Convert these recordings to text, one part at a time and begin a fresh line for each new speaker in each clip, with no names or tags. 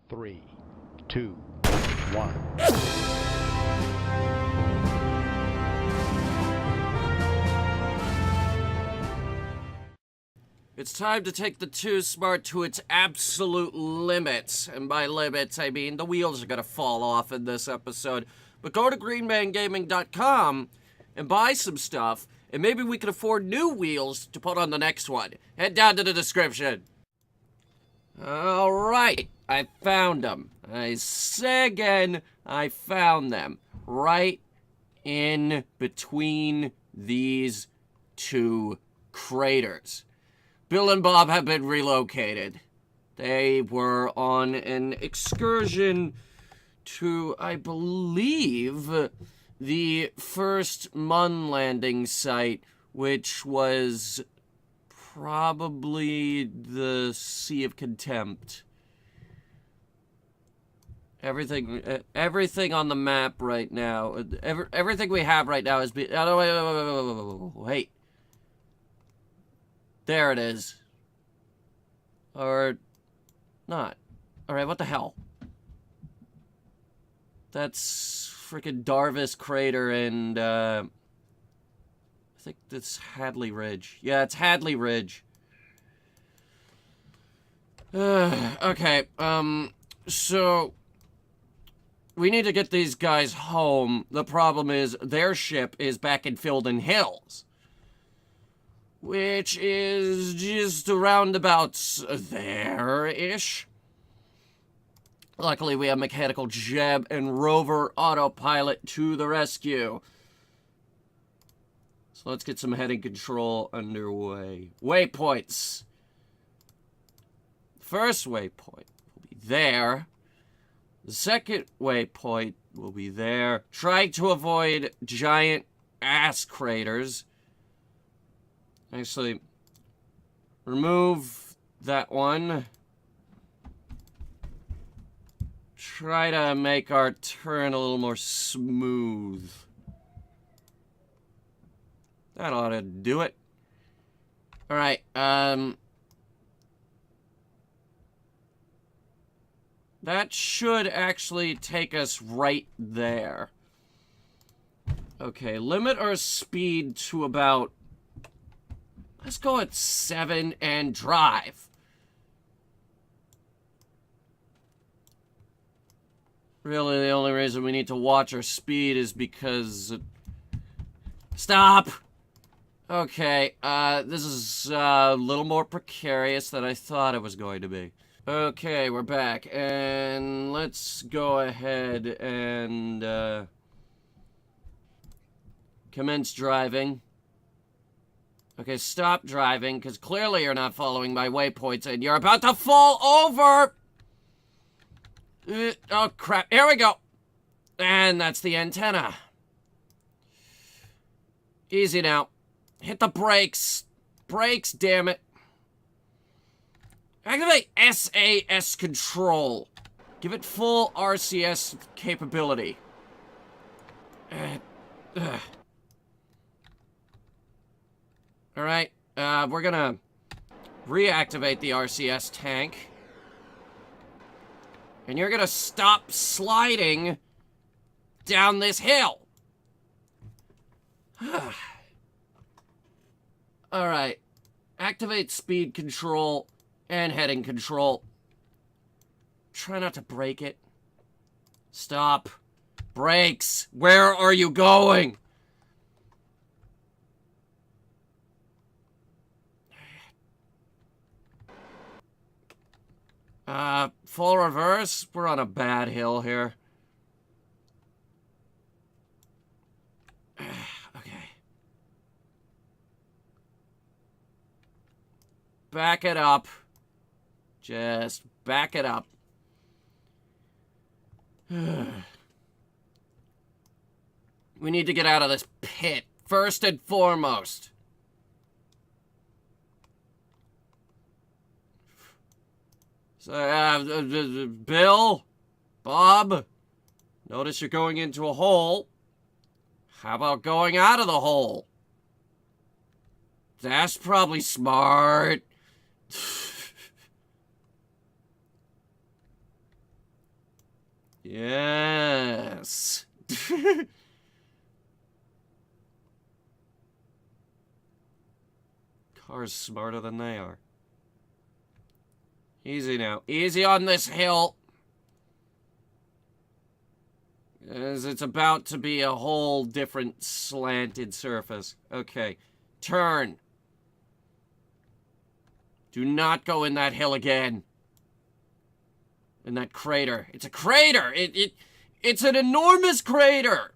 3, 2, 1.
It's time to take the Too Smart to its absolute limits. And by limits, I mean the wheels are going to fall off in this episode. But go to greenmangaming.com and buy some stuff, and maybe we can afford new wheels to put on the next one. Head down to the description. Alright, I found them. I say again, I found them. Right in between these two craters. Bill and Bob have been relocated. They were on an excursion to, I believe, the first Mun landing site, which was probably the Sea of Contempt. Everything on the map right now, everything we have right now is wait. There it is. Or not. Alright, what the hell? That's freaking Darvis Crater and, I think that's Hadley Ridge. Yeah, it's Hadley Ridge. Okay, so we need to get these guys home. The problem is their ship is back in Filden Hills, which is just around about there-ish. Luckily, we have Mechanical Jeb and Rover Autopilot to the rescue. So let's get some heading control underway. Waypoints. First waypoint will be there. The second waypoint will be there. Try to avoid giant ass craters. Actually, remove that one. Try to make our turn a little more smooth. That ought to do it. Alright, that should actually take us right there. Okay, limit our speed to about... Let's go at 7 and drive. Really, the only reason we need to watch our speed is because... Stop! Okay, this is a little more precarious than I thought it was going to be. Okay, we're back, and let's go ahead and, commence driving. Okay, stop driving, because clearly you're not following my waypoints, and you're about to fall over! Oh, crap. Here we go. And that's the antenna. Easy now. Hit the brakes. Brakes, damn it. Activate SAS control. Give it full RCS capability. Alright, we're gonna reactivate the RCS tank. And you're gonna stop sliding down this hill. Alright. Activate speed control and heading control. Try not to break it. Stop. Brakes. Where are you going? Full reverse? We're on a bad hill here. Okay. Back it up. Just back it up. We need to get out of this pit, first and foremost. So, Bill, Bob, notice you're going into a hole. How about going out of the hole? That's probably smart. Yes. Car's smarter than they are. Easy now. Easy on this hill. As it's about to be a whole different slanted surface. Okay. Turn. Do not go in that hill again. In that crater. It's a crater! It's an enormous crater!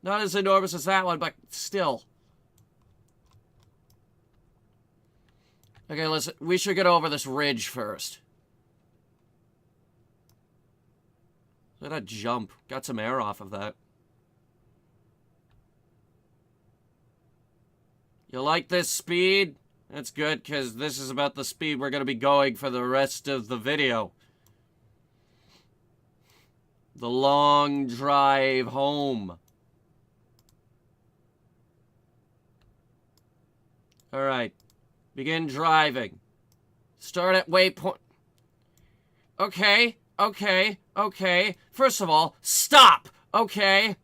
Not as enormous as that one, but still. Okay, listen. We should get over this ridge first. Look at that jump. Got some air off of that. You like this speed? That's good, because this is about the speed we're going to be going for the rest of the video. The long drive home. Alright. Begin driving. Start at waypoint. Okay, okay, okay. First of all, stop! Okay.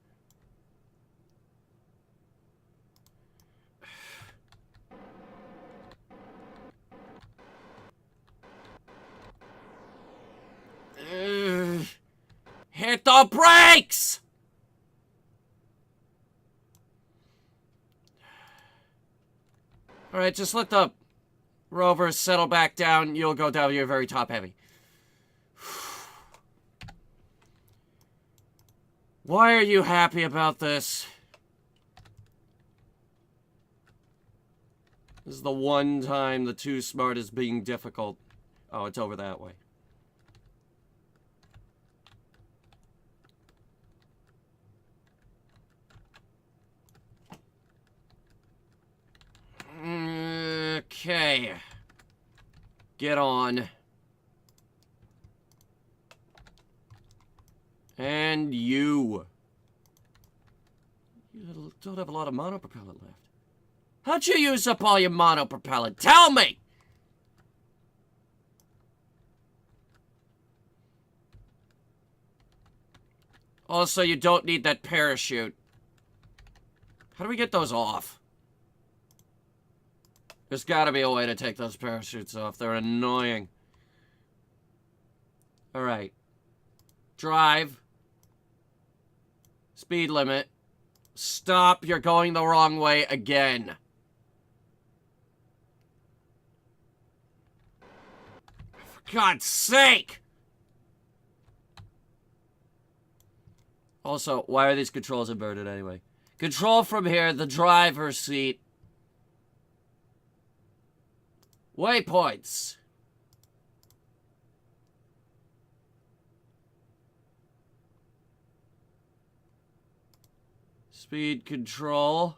Hit the brakes! Alright, just let the rover settle back down. You'll go down. You're very top heavy. Why are you happy about this? This is the one time the Too Smart is being difficult. Oh, it's over that way. Okay. Get on. And you. You don't have a lot of monopropellant left. How'd you use up all your monopropellant? Tell me! Also, you don't need that parachute. How do we get those off? There's gotta be a way to take those parachutes off. They're annoying. Alright. Drive. Speed limit. Stop, you're going the wrong way again. For God's sake! Also, why are these controls inverted anyway? Control from here, the driver's seat. Waypoints. Speed control.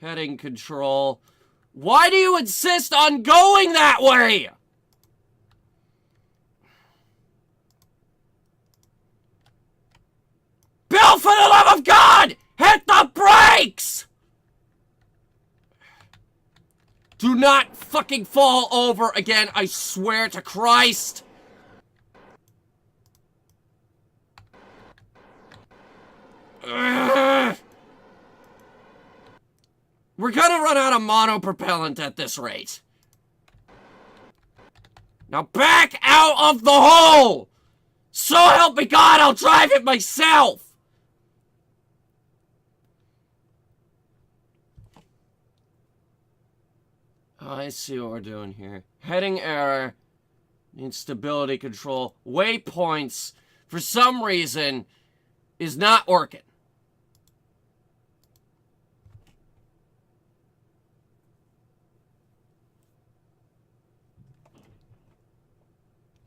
Heading control. Why do you insist on going that way? Bill, for the love of God! Hit the brakes! Do not fucking fall over again, I swear to Christ! Ugh. We're gonna run out of monopropellant at this rate. Now back out of the hole! So help me God, I'll drive it myself! Oh, I see what we're doing here. Heading error. Needs stability control. Waypoints, for some reason, is not working.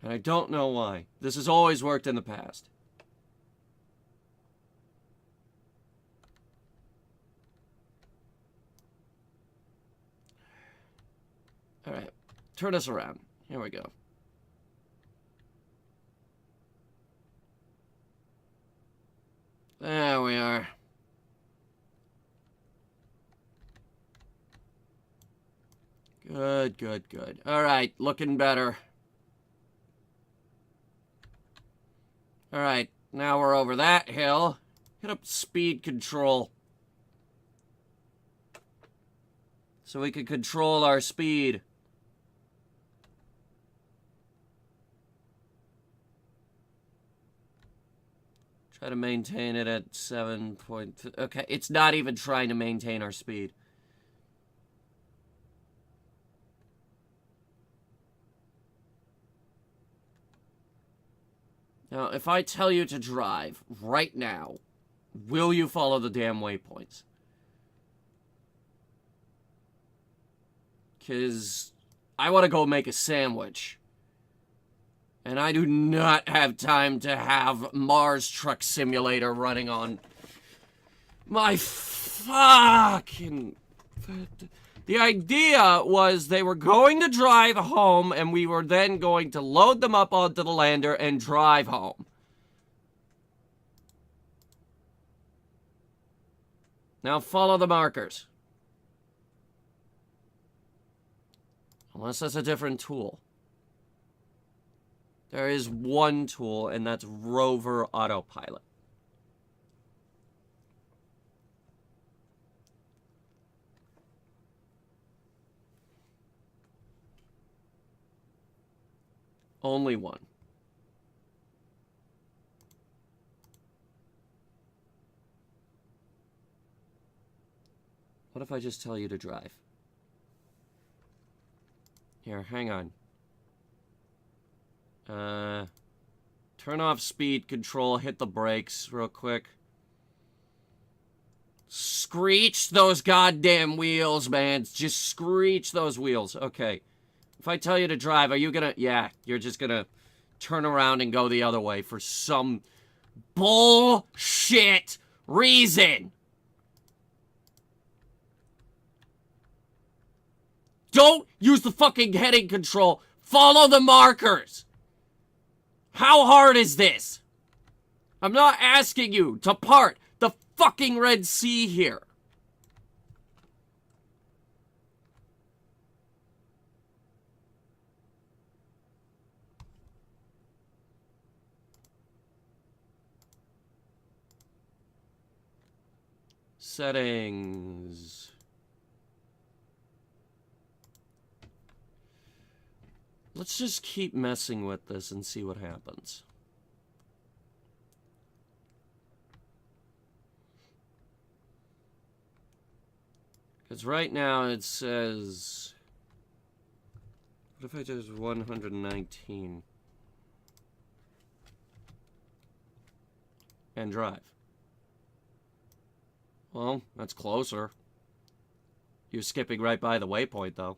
And I don't know why. This has always worked in the past. Alright, turn us around. Here we go. There we are. Good, good, good. Alright, looking better. Alright, now we're over that hill. Hit up speed control. So we can control our speed. Try to maintain it at 7 point... Okay, it's not even trying to maintain our speed. Now, if I tell you to drive right now, will you follow the damn waypoints? Because I want to go make a sandwich. And I do not have time to have Mars Truck Simulator running on my fucking... The idea was they were going to drive home, and we were then going to load them up onto the lander and drive home. Now follow the markers. Unless that's a different tool. There is one tool, and that's Rover Autopilot. Only one. What if I just tell you to drive? Here, hang on. Turn off speed control, hit the brakes real quick. Screech those goddamn wheels, man. Just screech those wheels. Okay. If I tell you to drive, are you gonna... Yeah, you're just gonna turn around and go the other way for some bullshit reason. Don't use the fucking heading control. Follow the markers. How hard is this? I'm not asking you to part the fucking Red Sea here. Settings. Let's just keep messing with this and see what happens. Because right now it says... What if I do 119? And drive. Well, that's closer. You're skipping right by the waypoint, though.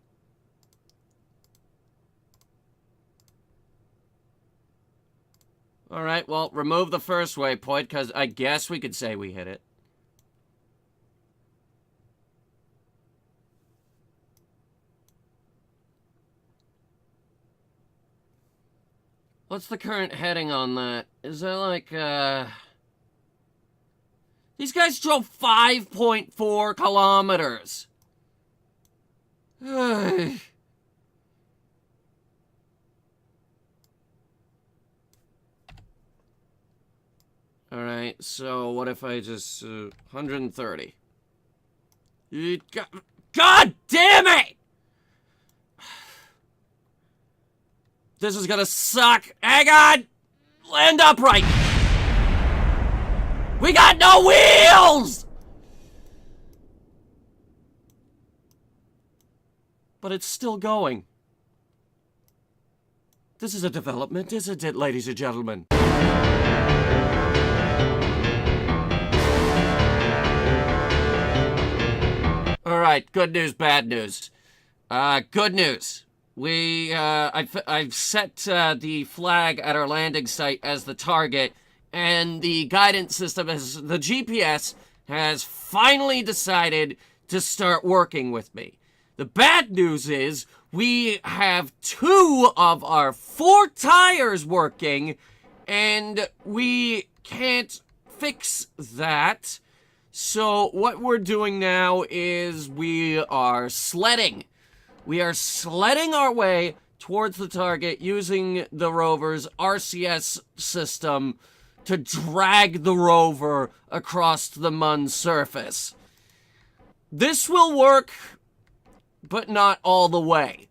Alright, well, remove the first waypoint, because I guess we could say we hit it. What's the current heading on that? Is that like, These guys drove 5.4 kilometers. Alright, so what if I just... 130. God damn it! This is gonna suck. Hang on! Land upright! We got no wheels! But it's still going. This is a development, isn't it, ladies and gentlemen? Alright, good news, bad news. Good news. I've set the flag at our landing site as the target, and the guidance system, the GPS, has finally decided to start working with me. The bad news is we have 2 of our 4 tires working, and we can't fix that. So what we're doing now is we are sledding. We are sledding our way towards the target using the rover's RCS system to drag the rover across the Mun's surface. This will work, but not all the way.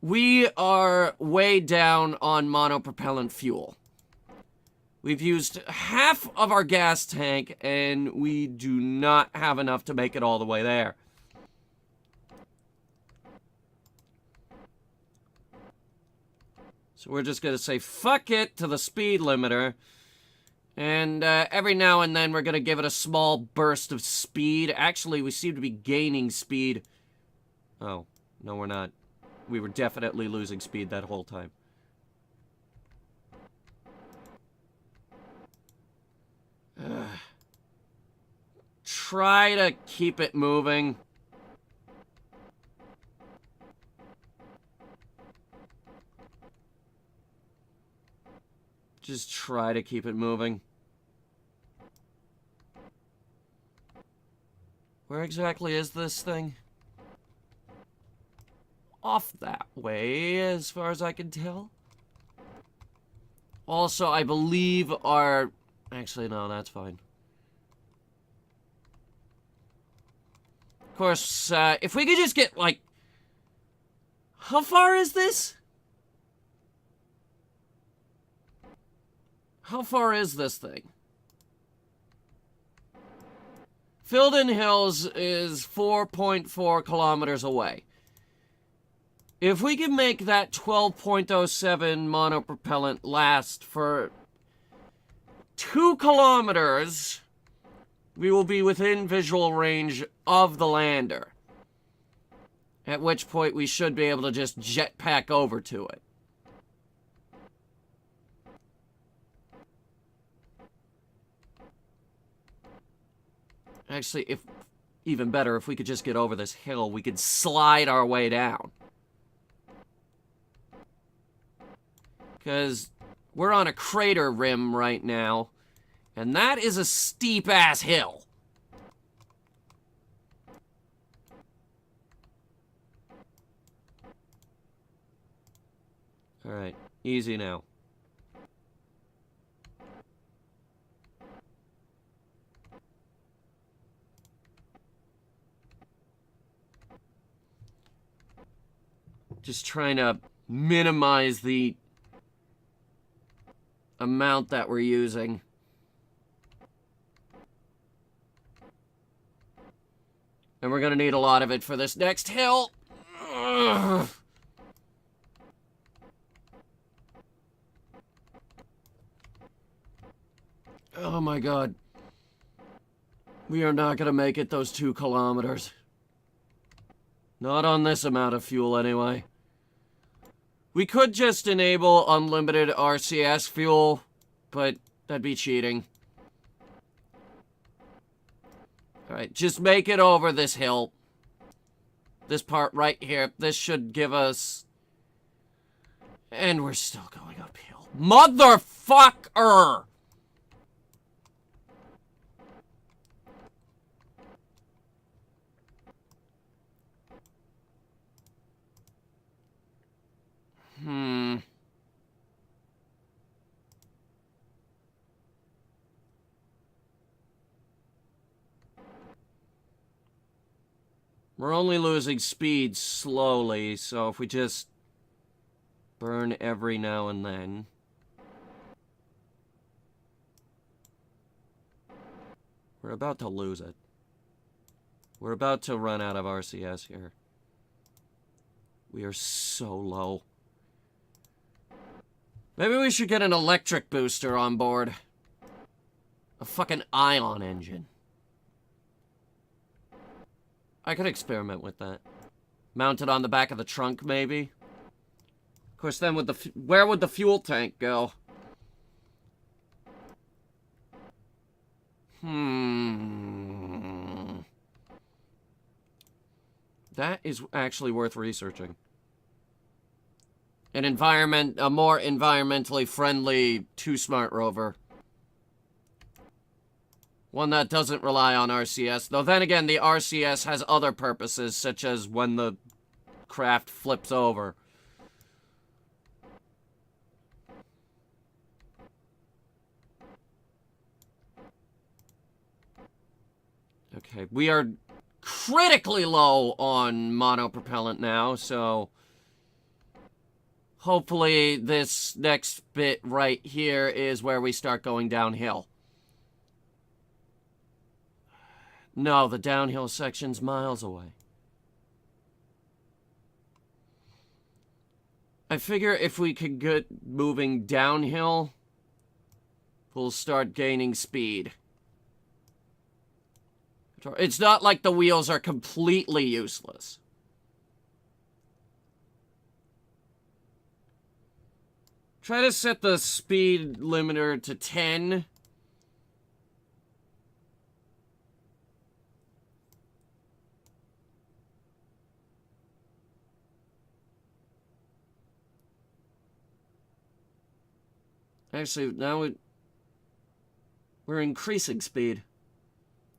We are way down on monopropellant fuel. We've used half of our gas tank, and we do not have enough to make it all the way there. So we're just going to say fuck it to the speed limiter. And every now and then we're going to give it a small burst of speed. Actually, we seem to be gaining speed. Oh, no we're not. We were definitely losing speed that whole time. Try to keep it moving. Just try to keep it moving. Where exactly is this thing? Off that way, as far as I can tell. Also, I believe our... Actually, no, that's fine. Of course, if we could just get, like... How far is this? How far is this thing? Filden Hills is 4.4 kilometers away. If we can make that 12.07 monopropellant last for 2 kilometers, we will be within visual range of the lander. At which point we should be able to just jetpack over to it. Actually, if even better, if we could just get over this hill, we could slide our way down. Because we're on a crater rim right now, and that is a steep-ass hill. Alright, easy now. Just trying to minimize the amount that we're using. And we're gonna need a lot of it for this next hill. Ugh. Oh my god. We are not gonna make it those 2 kilometers. Not on this amount of fuel, anyway. We could just enable unlimited RCS fuel, but that'd be cheating. Alright, just make it over this hill. This part right here. This should give us... And we're still going uphill. Motherfucker! We're only losing speed slowly, so if we just burn every now and then. We're about to lose it. We're about to run out of RCS here. We are so low. Maybe we should get an electric booster on board. A fucking ion engine. I could experiment with that. Mount it on the back of the trunk, maybe. Of course, then where would the fuel tank go? That is actually worth researching. A more environmentally friendly 2-smart rover. One that doesn't rely on RCS. Though then again, the RCS has other purposes, such as when the craft flips over. Okay, we are critically low on monopropellant now, so hopefully this next bit right here is where we start going downhill. No, the downhill section's miles away. I figure if we could get moving downhill, we'll start gaining speed. It's not like the wheels are completely useless. Try to set the speed limiter to 10. Actually, now we're increasing speed.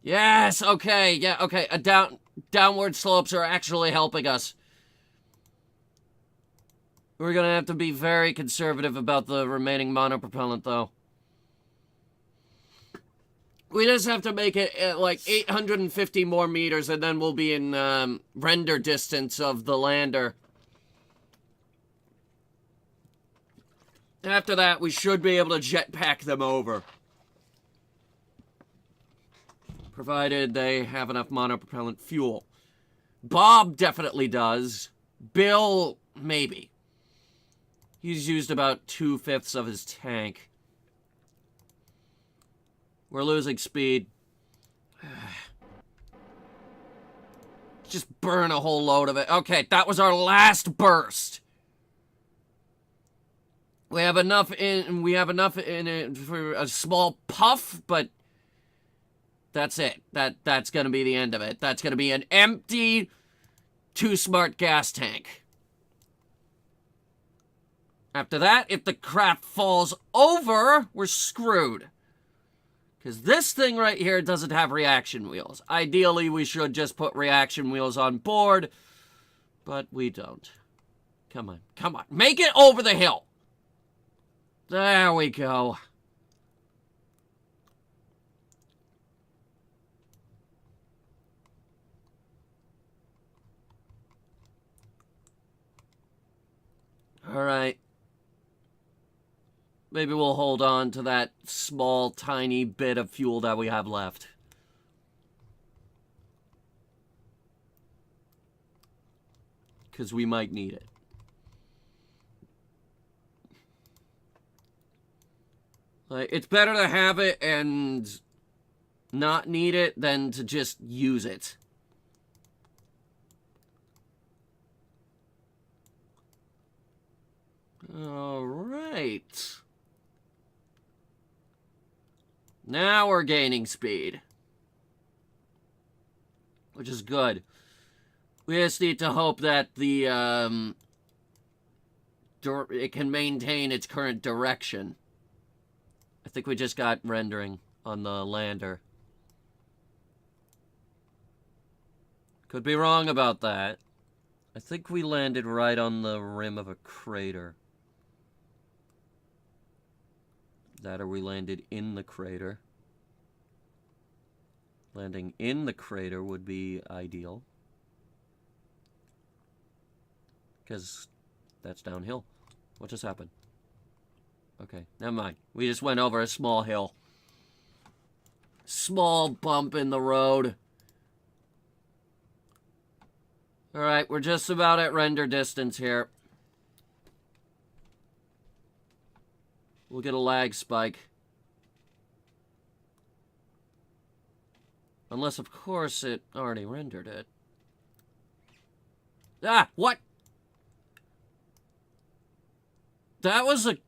Yes, okay, yeah, okay. Downward slopes are actually helping us. We're gonna have to be very conservative about the remaining monopropellant, though. We just have to make it at like 850 more meters, and then we'll be in render distance of the lander. After that, we should be able to jetpack them over. Provided they have enough monopropellant fuel. Bob definitely does. Bill, maybe. He's used about 2/5 of his tank. We're losing speed. Just burn a whole load of it. Okay, that was our last burst. We have enough in it for a small puff, but that's it. That's gonna be the end of it. That's gonna be an empty Too Smart gas tank. After that, if the crap falls over, we're screwed. Because this thing right here doesn't have reaction wheels. Ideally, we should just put reaction wheels on board, but we don't. Come on, come on. Make it over the hill. There we go. All right. Maybe we'll hold on to that small, tiny bit of fuel that we have left. Because we might need it. Like, it's better to have it and not need it than to just use it. All right. Now we're gaining speed. Which is good. We just need to hope that the, it can maintain its current direction. I think we just got rendering on the lander. Could be wrong about that. I think we landed right on the rim of a crater. That or we landed in the crater. Landing in the crater would be ideal. Because that's downhill. What just happened? Okay, never mind. We just went over a small hill. Small bump in the road. Alright, we're just about at render distance here. We'll get a lag spike. Unless, of course, it already rendered it. Ah, what? That was a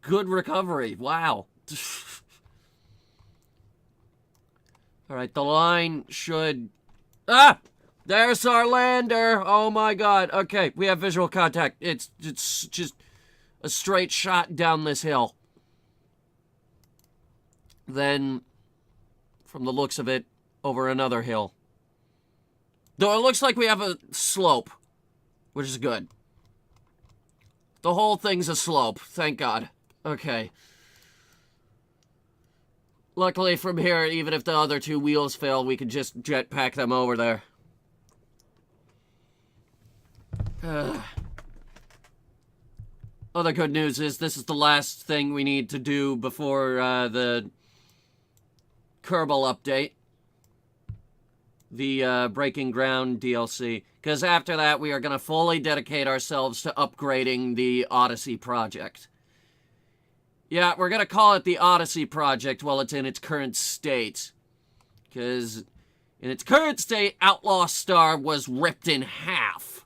good recovery. Wow. Alright, the line should... Ah! There's our lander! Oh my god. Okay, we have visual contact. It's just a straight shot down this hill. Then, from the looks of it, over another hill. Though it looks like we have a slope, which is good. The whole thing's a slope, thank God. Okay. Luckily, from here, even if the other two wheels fail, we can just jetpack them over there. Other good news is this is the last thing we need to do before the Kerbal update. The Breaking Ground DLC. Because after that, we are going to fully dedicate ourselves to upgrading the Odyssey project. Yeah, we're going to call it the Odyssey project while it's in its current state. Because in its current state, Outlaw Star was ripped in half.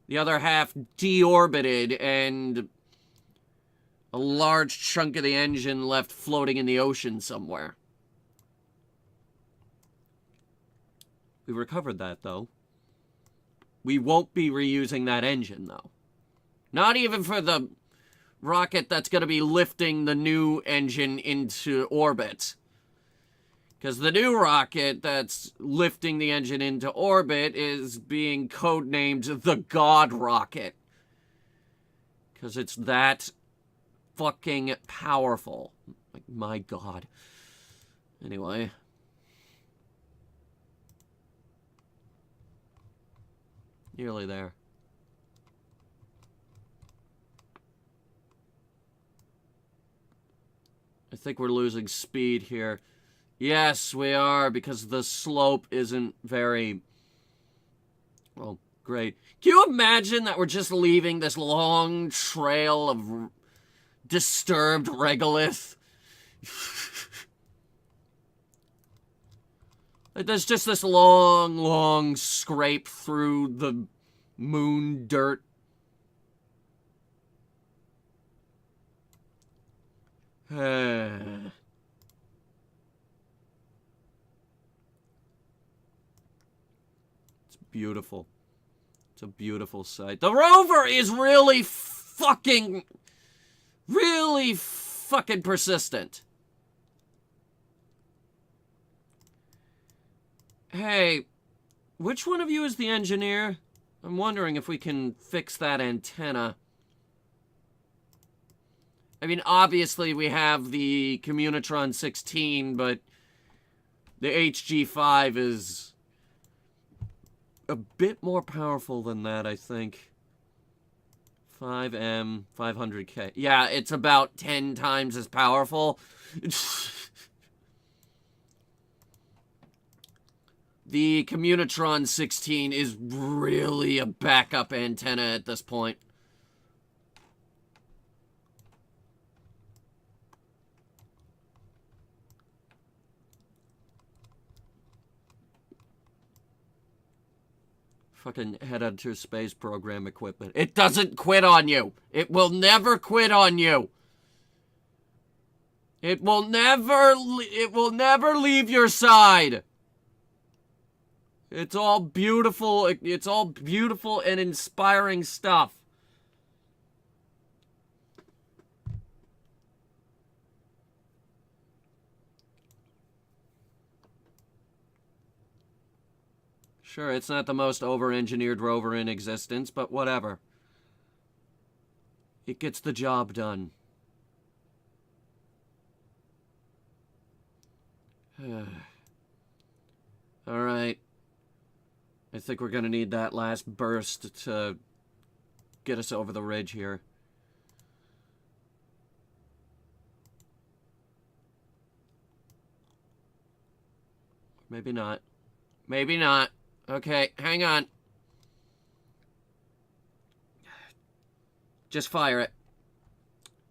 The other half deorbited, and a large chunk of the engine left floating in the ocean somewhere. We recovered that, though. We won't be reusing that engine, though. Not even for the rocket that's going to be lifting the new engine into orbit. Because the new rocket that's lifting the engine into orbit is being codenamed the God Rocket. Because it's that fucking powerful. Like, my God. Anyway. Nearly there. I think we're losing speed here. Yes, we are, because the slope isn't very, well, great. Can you imagine that we're just leaving this long trail of disturbed regolith? Like, there's just this long, long scrape through the moon dirt. It's beautiful. It's a beautiful sight. The rover is really fucking persistent. Hey, which one of you is the engineer? I'm wondering if we can fix that antenna. I mean, obviously we have the Communitron 16, but the HG5 is a bit more powerful than that, I think. 5M, 500K. Yeah, it's about 10 times as powerful. The Communitron 16 is really a backup antenna at this point. Fucking Headhunter space program equipment. It doesn't quit on you. It will never quit on you. It will never leave your side. It's all beautiful. It's all beautiful and inspiring stuff. Sure, it's not the most over-engineered rover in existence, but whatever. It gets the job done. Alright. I think we're gonna need that last burst to get us over the ridge here. Maybe not. Maybe not. Okay, hang on. Just fire it.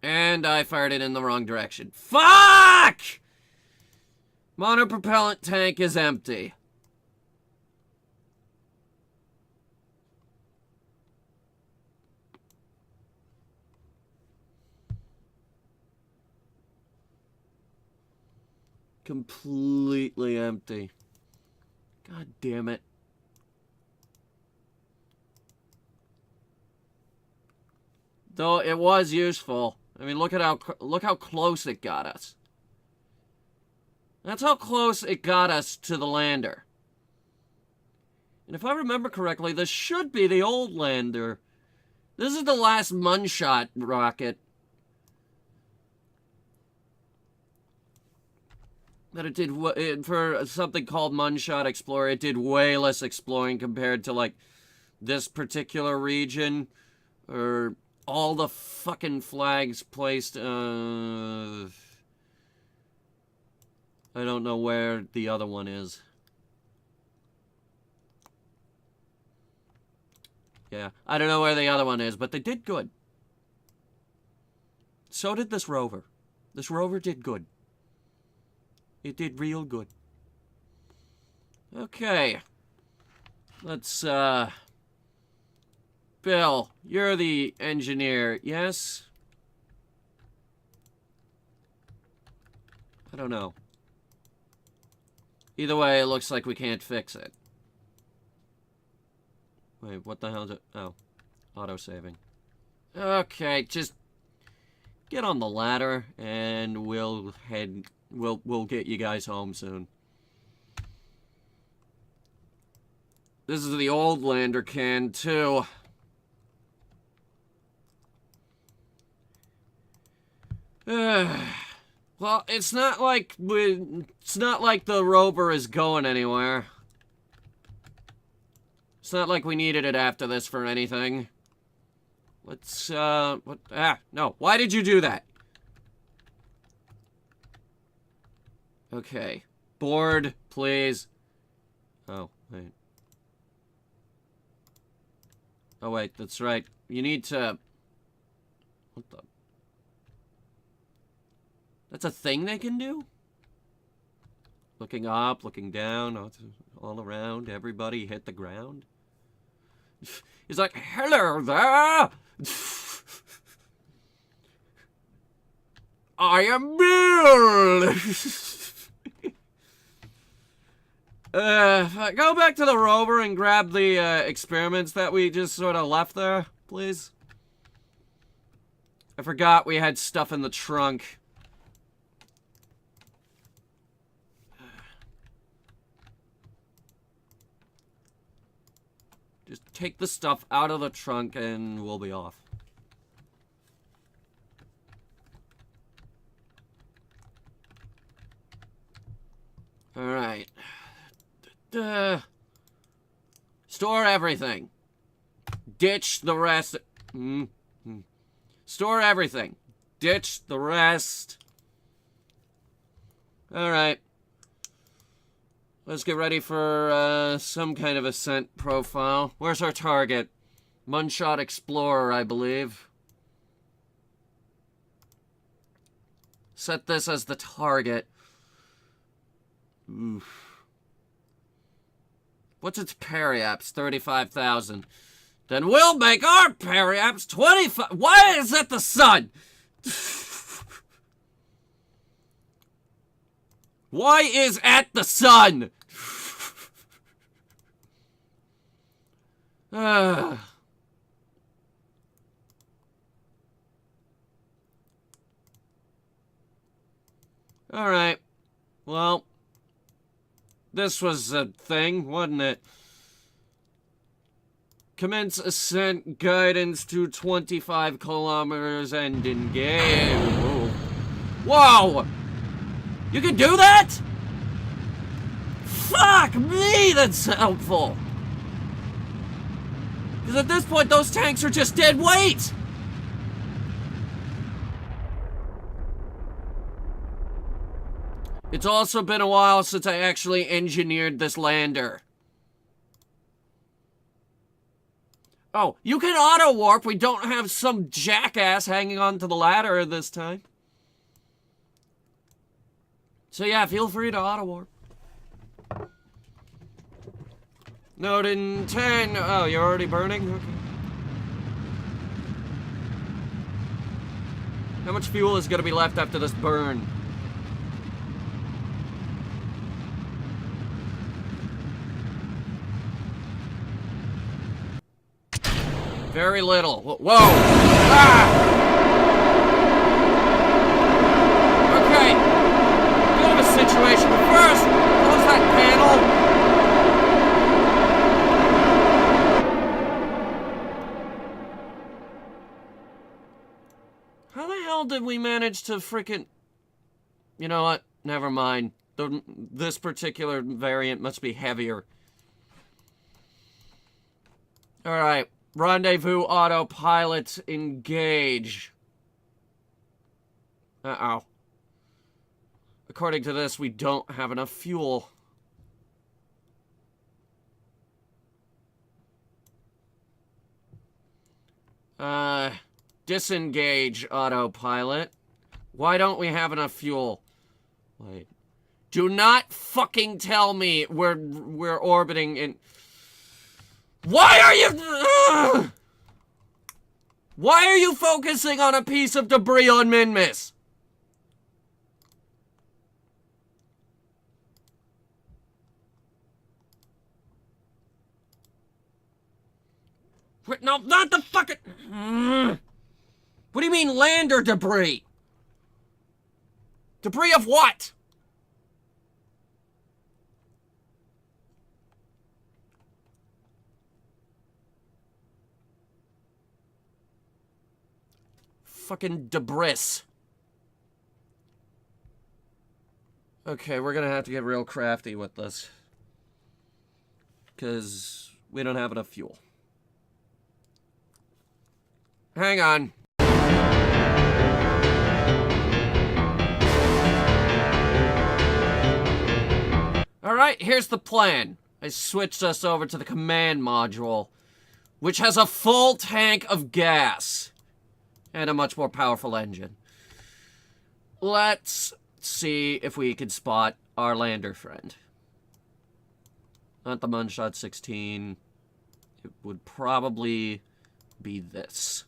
And I fired it in the wrong direction. Fuck! Monopropellant tank is empty. Completely empty. God damn it. Though it was useful. I mean, look how close it got us. That's how close it got us to the lander. And if I remember correctly, this should be the old lander. This is the last Munshot rocket. that it did, for something called Moonshot Explorer, it did way less exploring compared to, like, this particular region. Or all the fucking flags placed, I don't know where the other one is. Yeah, I don't know where the other one is, but they did good. So did this rover. This rover did good. It did real good. Okay. Let's, Bill, you're the engineer, yes? I don't know. Either way, it looks like we can't fix it. Wait, what the hell is it? Oh, auto-saving. Okay, just get on the ladder, and we'll get you guys home soon. This is the old lander can, too. Well, it's not like the rover is going anywhere. It's not like we needed it after this for anything. Let's, no. Why did you do that? Okay. Board, please. Oh, wait. Oh, wait, that's right. You need to... What the... That's a thing they can do? Looking up, looking down, all around, everybody hit the ground. He's like, hello there! I am Bill! Go back to the rover and grab the experiments that we just sort of left there, please. I forgot we had stuff in the trunk. Just take the stuff out of the trunk and we'll be off. Alright. Store everything. Ditch the rest. Store everything. Ditch the rest. Alright. Let's get ready for some kind of ascent profile. Where's our target? Moonshot Explorer, I believe. Set this as the target. Oof. What's its periaps? 35,000. Then we'll make our periaps 25. Why is that the sun? Why is at the sun? Alright. Well, this was a thing, wasn't it? Commence ascent guidance to 25 kilometers and engage. Whoa! You can do that? Fuck me, that's helpful. Because at this point, those tanks are just dead weight. It's also been a while since I actually engineered this lander. Oh, you can auto-warp. We don't have some jackass hanging onto the ladder this time. So yeah, feel free to auto-warp. Note in 10. Oh, you're already burning? Okay. How much fuel is going to be left after this burn? Very little. Whoa! Ah! Okay. Bit of a situation. But first, close that panel. How the hell did we manage to frickin'... You know what? Never mind. This particular variant must be heavier. Alright. Rendezvous autopilot engage. Uh-oh. According to this, we don't have enough fuel. Disengage autopilot. Why don't we have enough fuel? Wait. Do not fucking tell me we're orbiting in... Why are you... Why are you focusing on a piece of debris on Minmus? Wait, no, not the fucking... What do you mean lander debris? Debris of what? Fucking debris. Okay, we're gonna have to get real crafty with this. Because we don't have enough fuel. Hang on. Alright, here's the plan. I switched us over to the command module, which has a full tank of gas and a much more powerful engine. Let's see if we can spot our lander friend. Not the Munshot 16. It would probably be this.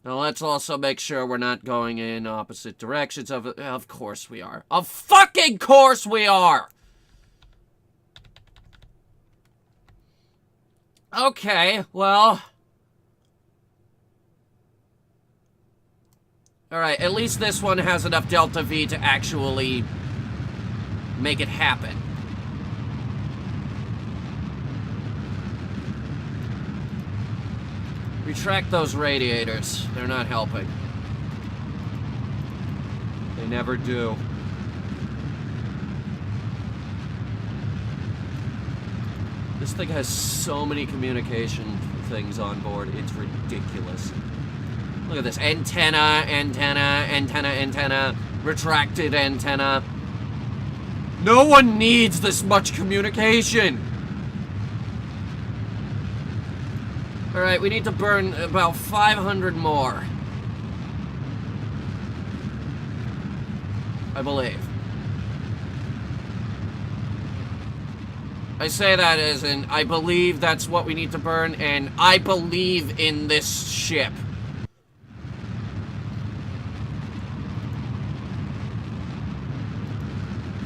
Now let's also make sure we're not going in opposite directions of course we are. Of fucking course we are! Okay, well... Alright, at least this one has enough Delta V to actually make it happen. Retract those radiators. They're not helping. They never do. This thing has so many communication things on board. It's ridiculous. Look at this. Antenna, antenna, antenna, antenna. Retracted antenna. No one needs this much communication. Alright, we need to burn about 500 more. I believe. I say that as in, I believe that's what we need to burn, and I believe in this ship.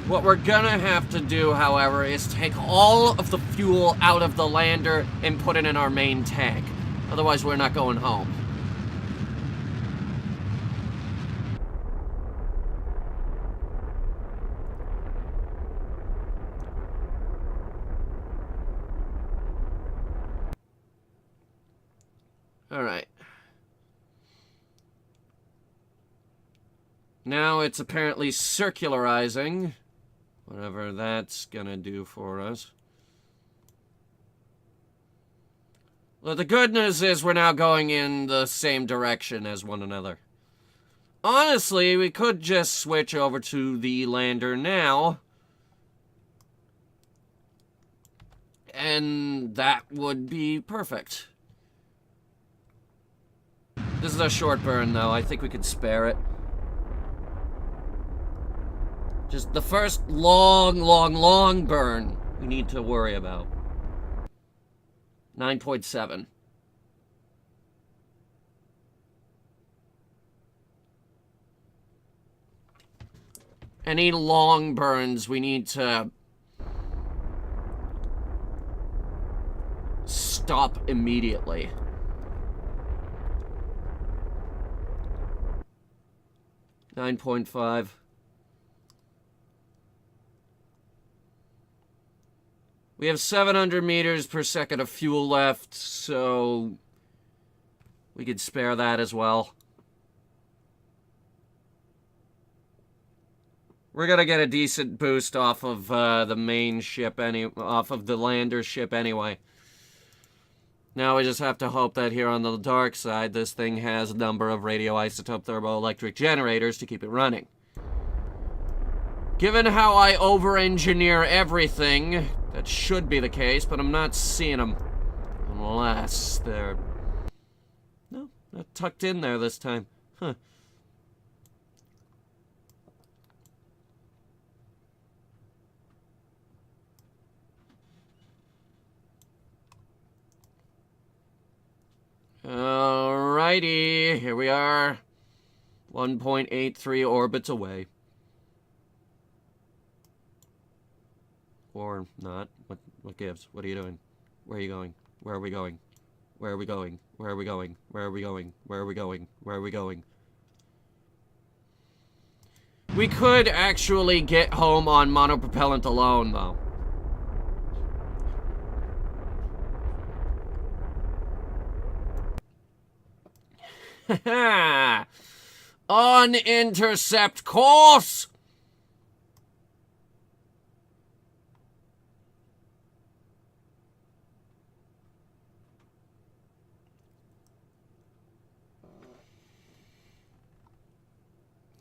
What we're gonna have to do, however, is take all of the fuel out of the lander and put it in our main tank. Otherwise, we're not going home. Alright. Now it's apparently circularizing. Whatever that's gonna do for us. Well, the good news is we're now going in the same direction as one another. Honestly, we could just switch over to the lander now. And that would be perfect. This is a short burn, though. I think we could spare it. Just the first long burn we need to worry about. 9.7. Any long burns we need to stop immediately. $9.5. We have 700 meters per second of fuel left, so we could spare that as well. We're gonna get a decent boost off of the main ship, off of the lander ship anyway. Now we just have to hope that here on the dark side, this thing has a number of radioisotope thermoelectric generators to keep it running. Given how I over-engineer everything, that should be the case, but I'm not seeing them. Unless they're... No, not tucked in there this time. Huh. Alrighty, here we are. 1.83 orbits away. Or not. What gives? What are you doing? Where are you going? Where are we going? Where are we going? Where are we going? Where are we going? Where are we going? Where are we going? We could actually get home on monopropellant alone, though. On intercept course!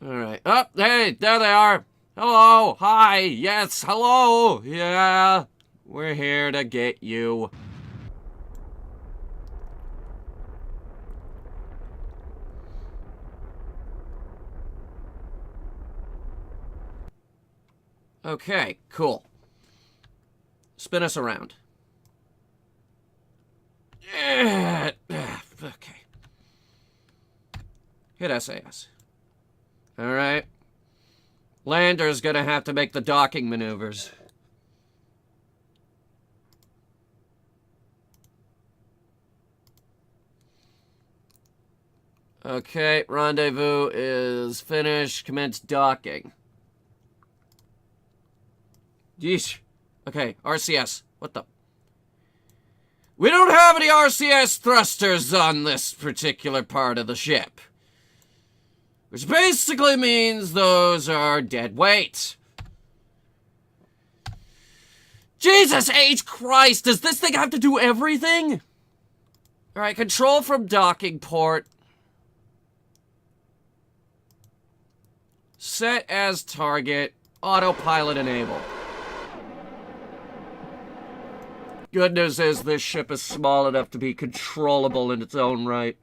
Alright. Oh, hey, there they are. Hello, hi, yes, hello. Yeah, we're here to get you. Okay, cool. Spin us around. Okay. Hit SAS. Alright. Lander's gonna have to make the docking maneuvers. Okay, rendezvous is finished. Commence docking. Yeesh. Okay, RCS. What the? We don't have any RCS thrusters on this particular part of the ship. Which basically means those are dead weight. Jesus H. Christ, does this thing have to do everything? Alright, control from docking port. Set as target. Autopilot enabled. Good news is this ship is small enough to be controllable in its own right.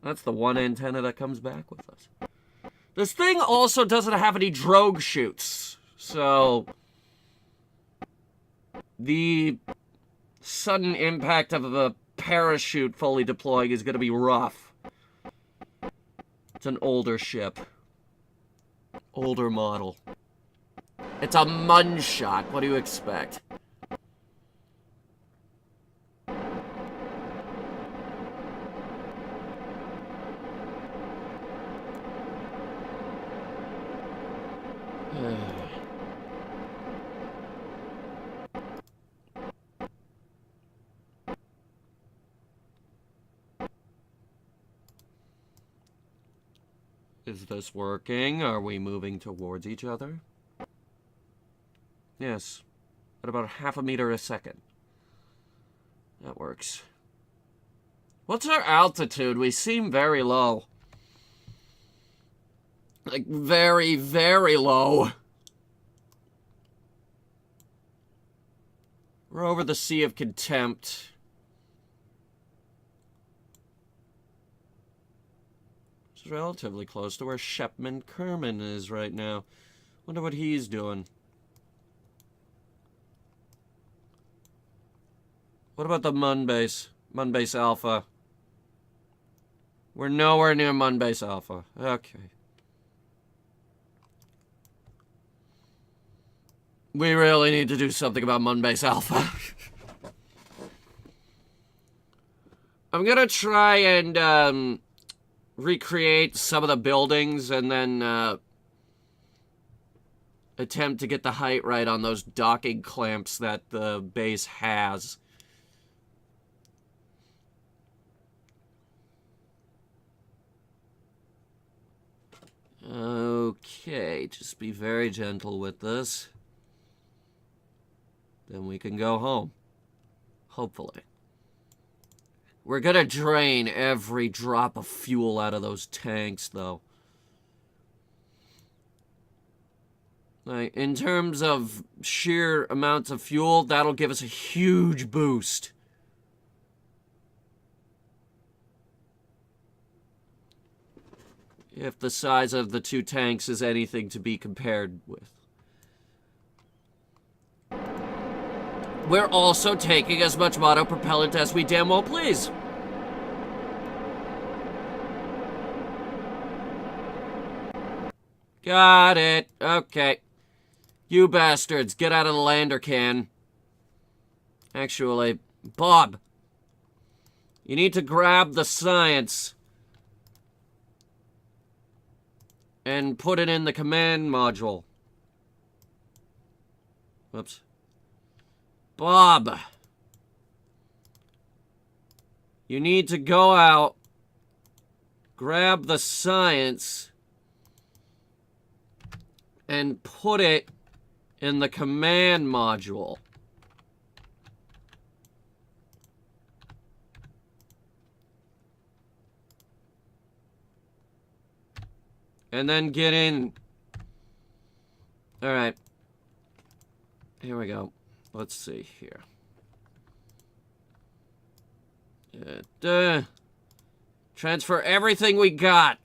That's the one antenna that comes back with us. This thing also doesn't have any drogue chutes, so the sudden impact of a parachute fully deploying is going to be rough. It's an older ship. Older model. It's a Munshot. What do you expect? Is this working? Are we moving towards each other? Yes. At about half a meter a second. That works. What's our altitude? We seem very low. Like, very, very low. We're over the Sea of Contempt. It's relatively close to where Shepman Kerman is right now. Wonder what he's doing. What about the Mun base? Mun base Alpha. We're nowhere near Mun base Alpha. Okay. We really need to do something about Mun base Alpha. I'm gonna try and recreate some of the buildings and then attempt to get the height right on those docking clamps that the base has. Okay, just be very gentle with this. Then we can go home. Hopefully. We're gonna drain every drop of fuel out of those tanks, though. Like, in terms of sheer amounts of fuel, that'll give us a huge boost. If the size of the two tanks is anything to be compared with. We're also taking as much monopropellant as we damn well please. Got it. Okay. You bastards, get out of the lander can. Actually, Bob, you need to grab the science and put it in the command module. Whoops. Bob, you need to go out, grab the science, and put it in the command module. And then get in. Alright. Here we go. Let's see here. Transfer everything we got.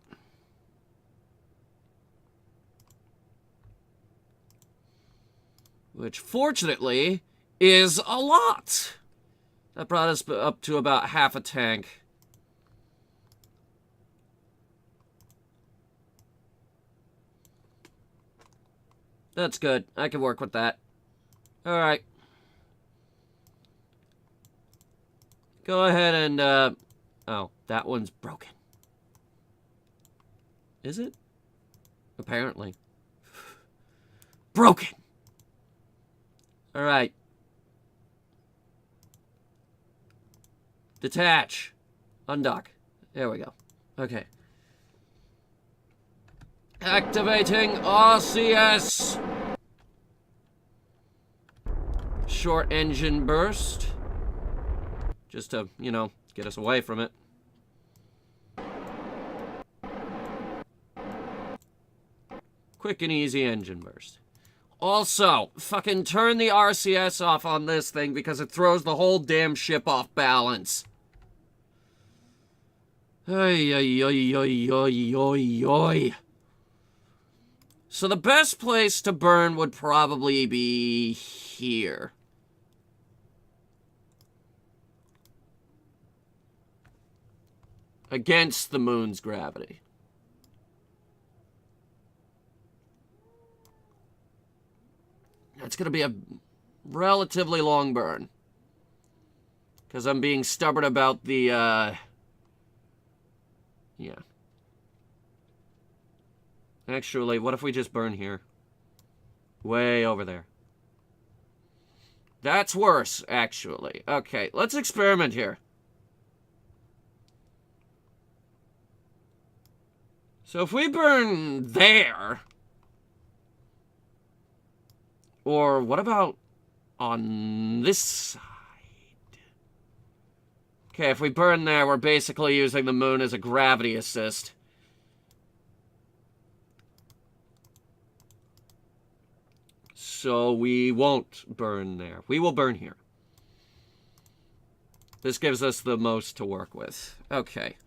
Which, fortunately, is a lot. That brought us up to about half a tank. That's good. I can work with that. Alright. Go ahead and, oh, that one's broken. Is it? Apparently. Broken! Alright. Detach. Undock. There we go. Okay. Activating RCS. Short engine burst. Just to, you know, get us away from it. Quick and easy engine burst. Also, fucking turn the RCS off on this thing because it throws the whole damn ship off balance. Ay, ay, ay, ay, ay, ay, ay. So the best place to burn would probably be here. Against the moon's gravity. That's going to be a relatively long burn. Because I'm being stubborn about the, yeah. Actually, what if we just burn here? Way over there. That's worse, actually. Okay, let's experiment here. So if we burn there... Or what about on this side? Okay, if we burn there, we're basically using the moon as a gravity assist. So we won't burn there. We will burn here. This gives us the most to work with. Okay.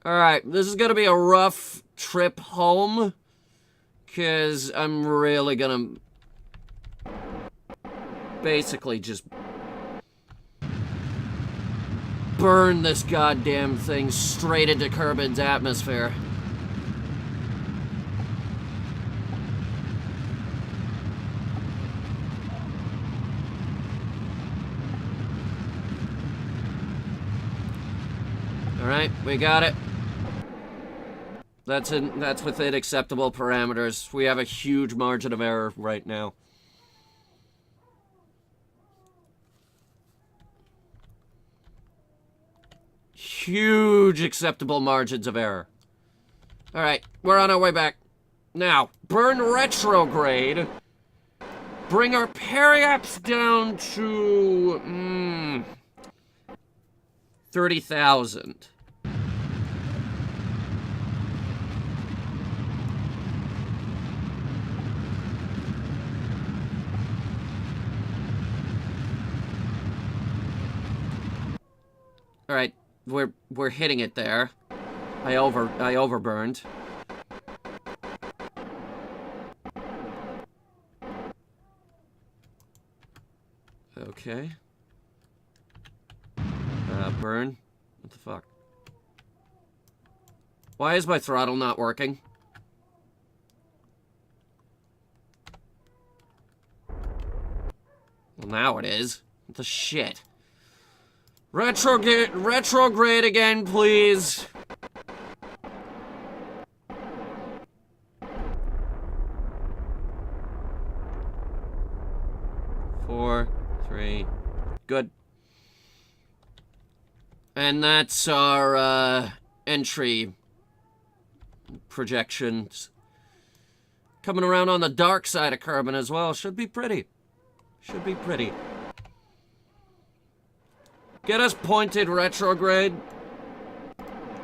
Alright, this is gonna be a rough trip home, because I'm really gonna basically just burn this goddamn thing straight into Kerbin's atmosphere. Alright, we got it. That's within acceptable parameters. We have a huge margin of error right now. Huge acceptable margins of error. Alright, we're on our way back. Now, burn retrograde. Bring our periaps down to... 30,000. Alright, we're hitting it there. I overburned. Okay. Burn. What the fuck? Why is my throttle not working? Well, now it is. What the shit? Retrograde again, please. Four, three. Good. And that's our entry projections. Coming around on the dark side of Kerbin as well. Should be pretty. Should be pretty. Get us pointed retrograde.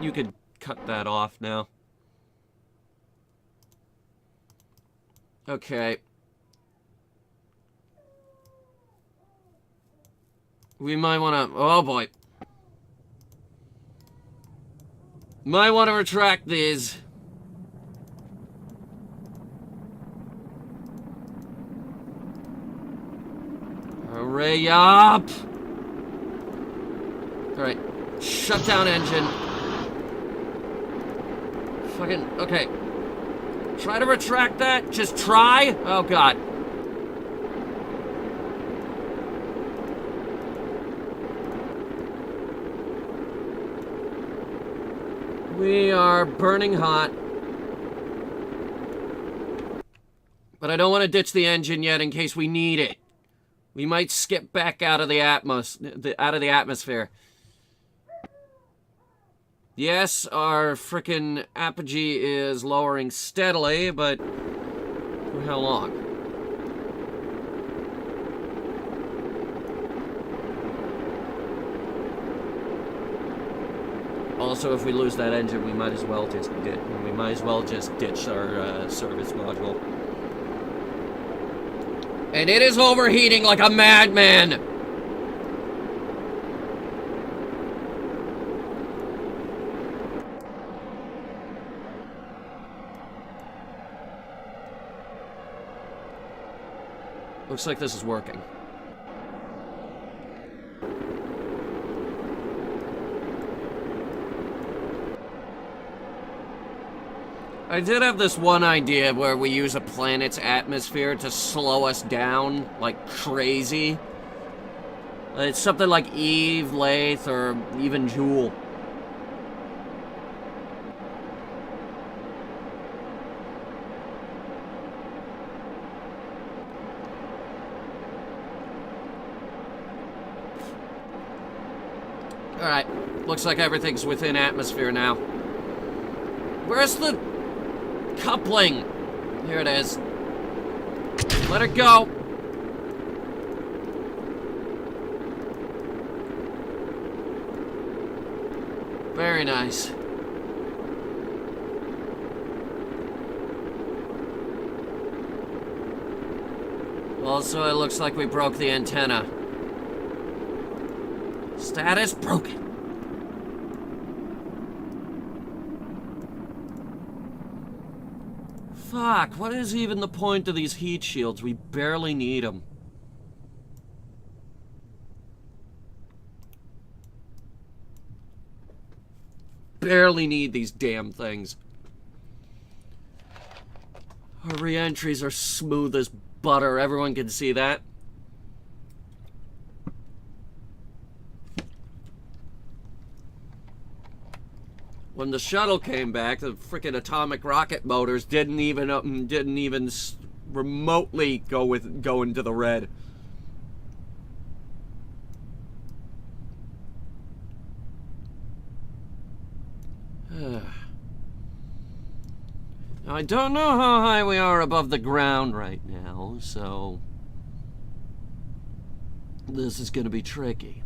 You could cut that off now. Okay. We might want to... Oh, boy. Might want to retract these. Hurry up! Alright. Shut down engine. Fucking... Okay. Try to retract that. Just try. Oh, God. We are burning hot. But I don't want to ditch the engine yet in case we need it. We might skip back out of the atmosphere. Yes, our frickin' apogee is lowering steadily, but for how long? Also, if we lose that engine, we might as well just ditch our service module. And it is overheating like a madman. Looks like this is working. I did have this one idea where we use a planet's atmosphere to slow us down like crazy. It's something like Eve, Lathe, or even Joule. Alright, looks like everything's within atmosphere now. Where's the coupling? Here it is. Let it go. Very nice. Also, it looks like we broke the antenna. Status broken. Fuck, what is even the point of these heat shields? We barely need them. Barely need these damn things. Our re-entries are smooth as butter. Everyone can see that. When the shuttle came back, the freaking atomic rocket motors didn't even remotely go into the red. Now, I don't know how high we are above the ground right now, so this is going to be tricky.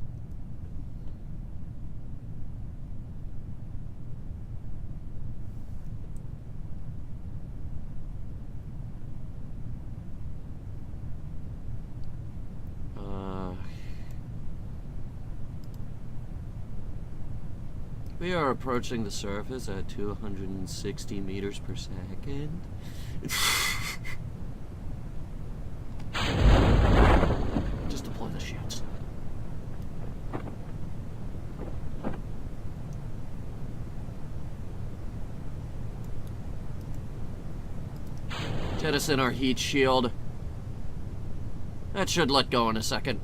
We are approaching the surface at 260 meters per second. Just deploy the chutes. Jettison our heat shield. That should let go in a second.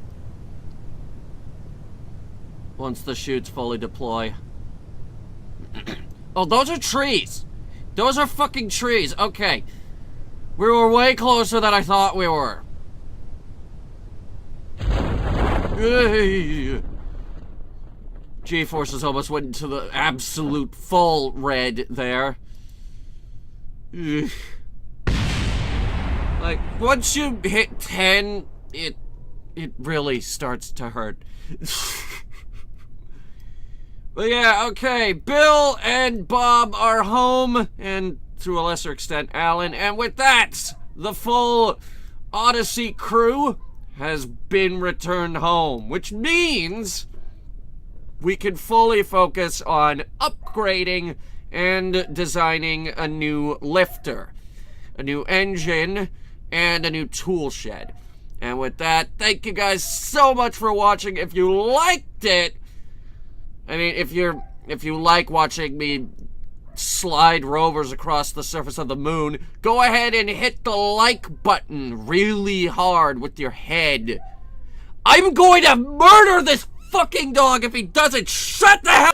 Once the chutes fully deploy. Oh, those are trees. Those are fucking trees. Okay. We were way closer than I thought we were. G-forces almost went into the absolute full red there. Like, once you hit 10, it really starts to hurt. But yeah, okay, Bill and Bob are home, and to a lesser extent, Alan. And with that, the full Odyssey crew has been returned home, which means we can fully focus on upgrading and designing a new lifter, a new engine, and a new tool shed. And with that, thank you guys so much for watching. If you liked it, I mean, if you like watching me slide rovers across the surface of the moon, go ahead and hit the like button really hard with your head. I'm going to murder this fucking dog if he doesn't shut the hell